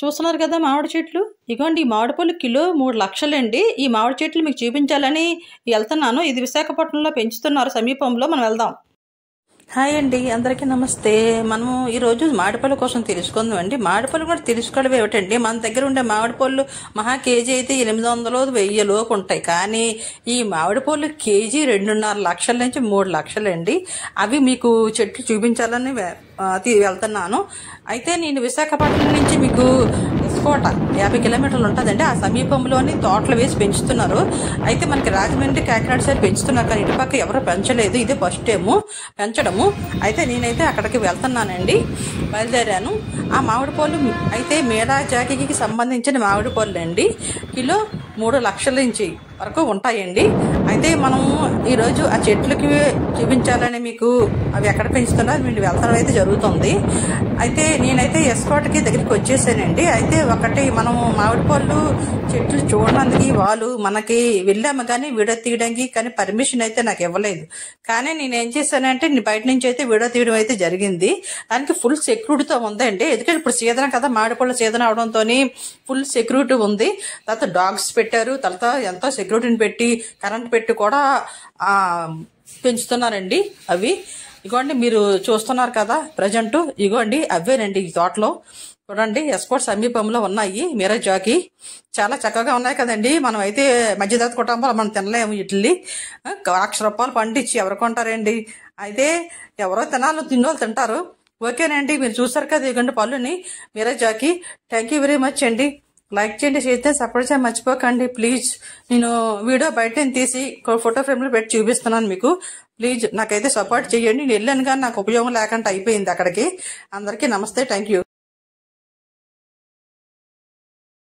చూస్తున్నారు కదా మామిడి చెట్లు. ఇగోండి ఈ మామిడి పళ్ళు కిలో 3,00,000 అండి. ఈ మామిడి చెట్లు మీకు చూపించాలని వెళ్తున్నాను. ఇది విశాఖపట్నంలో పెంచుతున్నారు సమీపంలో. మనం వెళ్దాం. హాయ్ అండి, అందరికీ నమస్తే. మనము ఈరోజు మామిడిపళ్ళు కోసం తెలుసుకుందాం అండి. మామిడిపళ్ళు కూడా తెలుసుకోవడం ఏమిటండి, మన దగ్గర ఉండే మామిడిపళ్ళు మహా కేజీ అయితే 800, 1000 లోపు ఉంటాయి. కానీ ఈ మామిడిపళ్ళు కేజీ 2.5 లక్షల నుంచి 3 లక్షలు అండి. అవి మీకు చెట్లు చూపించాలని వెళ్తున్నాను. అయితే నేను విశాఖపట్నం నుంచి మీకు కోట 50 కిలోమీటర్లు ఉంటుందండి. ఆ సమీపంలోని తోటలు వేసి పెంచుతున్నారు. అయితే మనకి రాజమండ్రి, కాకినాడ సైడ్ పెంచుతున్నారు, కానీ ఇటుపక్క ఎవరు పెంచలేదు. ఇదే ఫస్ట్ టైము పెంచడము. అయితే నేనైతే అక్కడికి వెళ్తున్నానండి, బయలుదేరాను. ఆ మామిడి పళ్ళు అయితే మేడా జాకీకి సంబంధించిన మామిడి పళ్ళు అండి. కిలో 3 లక్షల నుంచి వరకు ఉంటాయండి. అయితే మనము ఈరోజు ఆ చెట్లకి చూపించాలని మీకు అవి ఎక్కడ పెంచుతున్నారు మీరు వెళ్తాం అయితే జరుగుతుంది. అయితే నేనైతే ఎస్కోట్కి దగ్గరికి వచ్చేసానండి. అయితే ఒకటి మనము మామిడి పళ్ళు చెట్లు చూడడానికి వాళ్ళు మనకి వెళ్ళాము, కానీ వీడియో తీయడానికి కానీ పర్మిషన్ అయితే నాకు ఇవ్వలేదు. కానీ నేనేం చేశానంటే నేను బయట నుంచి అయితే వీడియో తీయడం అయితే జరిగింది. దానికి ఫుల్ సెక్యూరిటీతో ఉందండి. ఎందుకంటే ఇప్పుడు సీజన్ కదా, మామిడి పళ్ళు సీజన్ అవడంతో ఫుల్ సెక్యూరిటీ ఉంది. తర్వాత డాగ్స్ పెట్టారు, తర్వాత ఎంతో సెక్యూరిటీని పెట్టి కరెంట్ పెట్టి కూడా పెంచుతున్నారండి అవి. ఇగోండి మీరు చూస్తున్నారు కదా ప్రజెంట్, ఇగోండి అవేనండి ఈ తోటలో. చూడండి ఎస్కోట్ సమీపంలో ఉన్నాయి మీరా జాకీ. చాలా చక్కగా ఉన్నాయి కదండి. మనం అయితే మధ్యతరగతి కుటుంబాలు మనం తినలేము ఇడ్లీ. ₹1,00,000 పండించి ఎవరు కొంటారండి? అయితే ఎవరో తిన్నోళ్ళు తింటారు. ఓకేనండి, మీరు చూసారు కదా ఇగోండి పళ్ళుని మీరా జాకీ. థ్యాంక్ యూ వెరీ మచ్ అండి. లైక్ చేయండి, షేర్ చేసి సపోర్ట్ చేసి మర్చిపోకండి ప్లీజ్. నేను వీడియో బయట తీసి ఫోటో ఫ్రేమ్లో పెట్టి చూపిస్తున్నాను మీకు. ప్లీజ్ నాకైతే సపోర్ట్ చేయండి. నేను వెళ్ళాను కానీ నాకు ఉపయోగం లేకుండా అయిపోయింది అక్కడికి. అందరికీ నమస్తే, థ్యాంక్ యూ.